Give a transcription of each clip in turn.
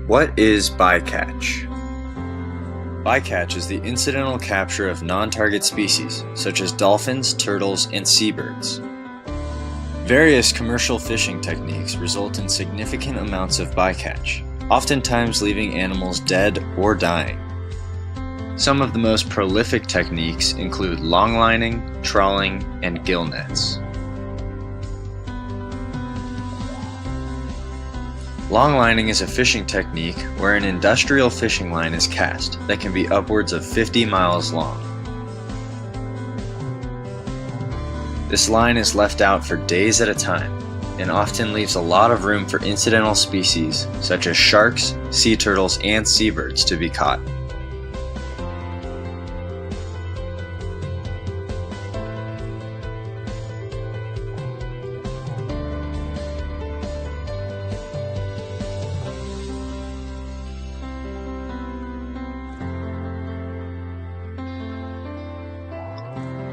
What is bycatch? Bycatch is the incidental capture of non-target species, such as dolphins, turtles, and seabirds. Various commercial fishing techniques result in significant amounts of bycatch, oftentimes leaving animals dead or dying. Some of the most prolific techniques include longlining, trawling, and gill nets. Longlining is a fishing technique where an industrial fishing line is cast that can be upwards of 50 miles long. This line is left out for days at a time and often leaves a lot of room for incidental species such as sharks, sea turtles, and seabirds to be caught.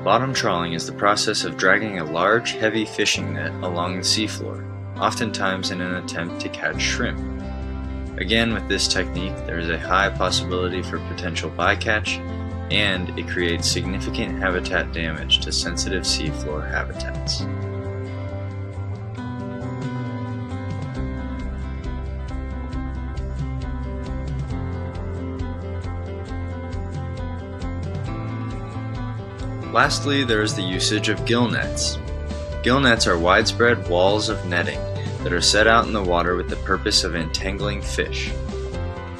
Bottom trawling is the process of dragging a large, heavy fishing net along the seafloor, oftentimes in an attempt to catch shrimp. Again, with this technique, there is a high possibility for potential bycatch, and it creates significant habitat damage to sensitive seafloor habitats. Lastly, there is the usage of gill nets. Gill nets are widespread walls of netting that are set out in the water with the purpose of entangling fish.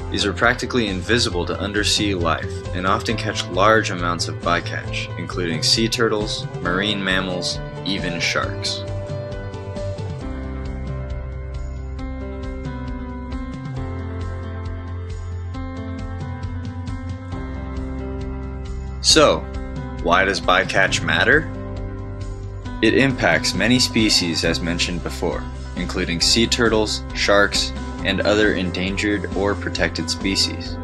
These are practically invisible to undersea life and often catch large amounts of bycatch, including sea turtles, marine mammals, even sharks. So, why does bycatch matter? It impacts many species as mentioned before, including sea turtles, sharks, and other endangered or protected species.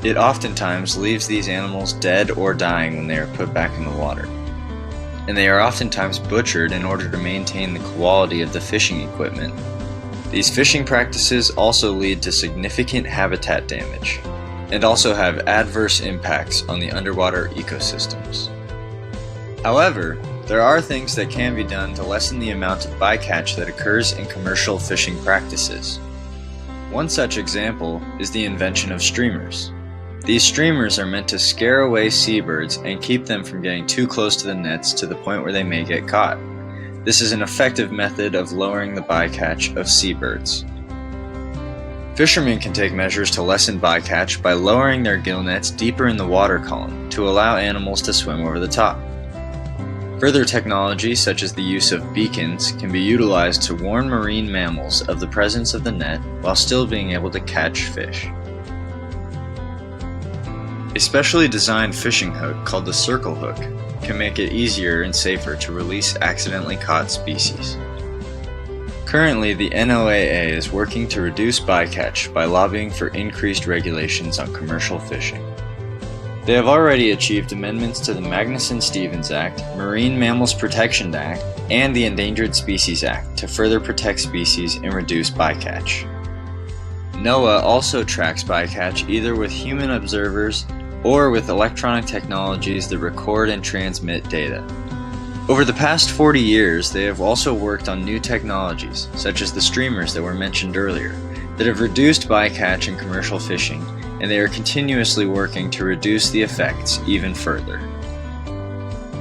It oftentimes leaves these animals dead or dying when they are put back in the water. And they are oftentimes butchered in order to maintain the quality of the fishing equipment. These fishing practices also lead to significant habitat damage, and also have adverse impacts on the underwater ecosystems. However, there are things that can be done to lessen the amount of bycatch that occurs in commercial fishing practices. One such example is the invention of streamers. These streamers are meant to scare away seabirds and keep them from getting too close to the nets to the point where they may get caught. This is an effective method of lowering the bycatch of seabirds. Fishermen can take measures to lessen bycatch by lowering their gill nets deeper in the water column to allow animals to swim over the top. Further technology, such as the use of beacons, can be utilized to warn marine mammals of the presence of the net while still being able to catch fish. A specially designed fishing hook called the circle hook can make it easier and safer to release accidentally caught species. Currently, the NOAA is working to reduce bycatch by lobbying for increased regulations on commercial fishing. They have already achieved amendments to the Magnuson-Stevens Act, Marine Mammals Protection Act, and the Endangered Species Act to further protect species and reduce bycatch. NOAA also tracks bycatch either with human observers or with electronic technologies that record and transmit data. Over the past 40 years, they have also worked on new technologies, such as the streamers that were mentioned earlier, that have reduced bycatch in commercial fishing, and they are continuously working to reduce the effects even further.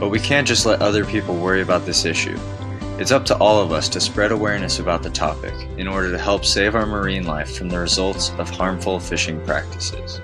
But we can't just let other people worry about this issue. It's up to all of us to spread awareness about the topic in order to help save our marine life from the results of harmful fishing practices.